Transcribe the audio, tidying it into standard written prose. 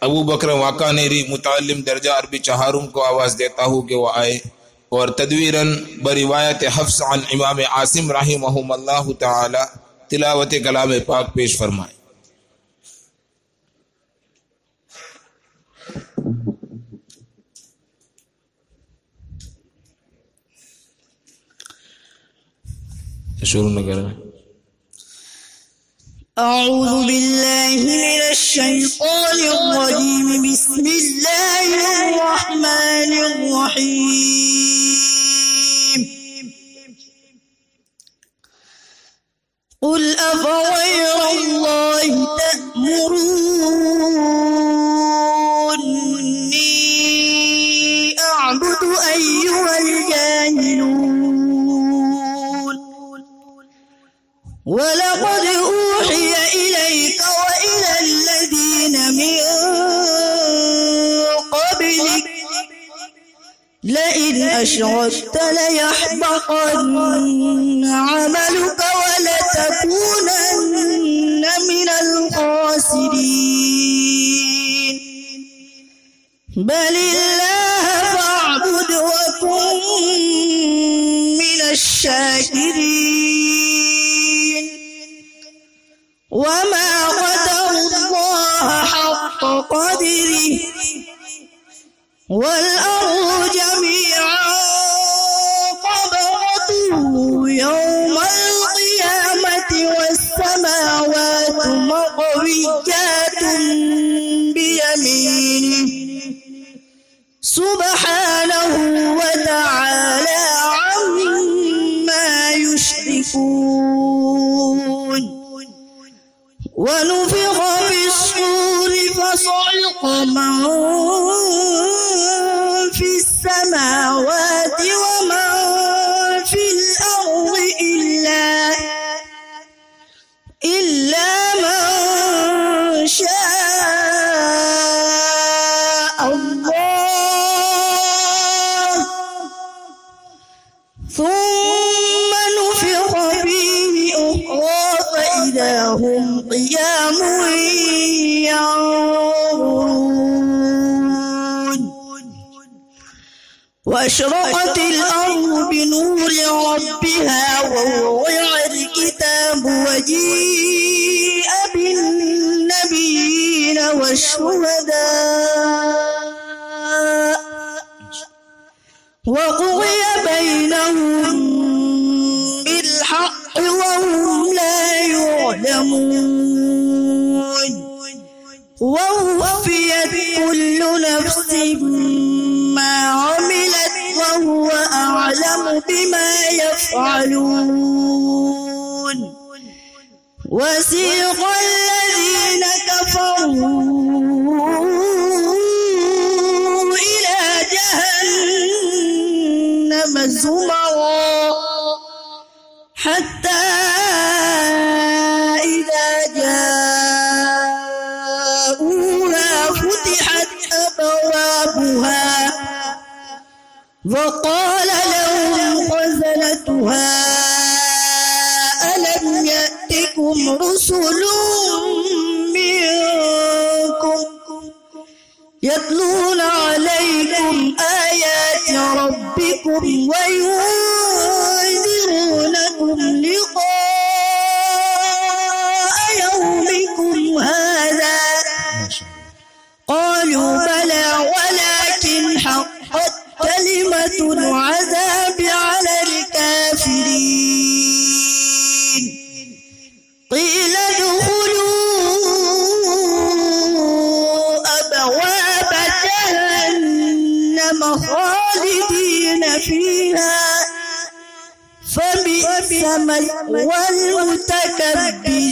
अबू बकर वाकानेरी मुतालिम दर्जा अरबी चहारुम को आवाज़ देता हूँ कि वह आए और तदवीरन बरिवायत हफ्स अन इमाम आसिम रहिमहुल्लाह ताला तिलावत कलाम पाक पेश फरमाए। शुरू न करें। अऊज़ु बिल्लाहि मिनश शैतानिर रजीम बिस्मिल्लाहिर रहमानिर रहीम। क़ुल अफ़ग़ैरल्लाहि तअमुरूनी अअबुदु अय्युहल जाहिलून। वलक़द ऊहिय इलैक वइला الذين من قبلك لئن أشركت ليحبطن عملك ولتكونن من الخاسرين. بل الله فاعبد وكن من الشاكرين. وما قدروا الله حق قدره والأرض جميعا قبضته يوم القيامة والسماوات مطويات بيمينه سبحانه وتعالى عما يشركون. ونفخ في الصور فصعق من في السماوات ومن في الأرض إلا من شاء الله ثم نفخ فيه أخرى فإذا هم قيام ينظرون. وأشرقت الأرض بنور ربها ووضع الكتاب وجيء بالنبيين والشهداء وقضي بينهم بالحق وهم لا يعلمون. ووفيت كل نفس ما عملت وهو أعلم بما يفعلون. وسيق الذين كفروا إلى جهنم زمرا حتى إذا جاءوها فتحت أبوابها وقال لهم خزنتها ألم يأتكم رسل منكم يتلون عليكم آيات ربكم وينذرونكم لقاء يومكم هذا. قالوا بلى ولكن حقت كلمة العذاب على الكافرين. قيل ادخلوا أبواب جهنم خالدين فيها فبئس مثوى المتكبرين.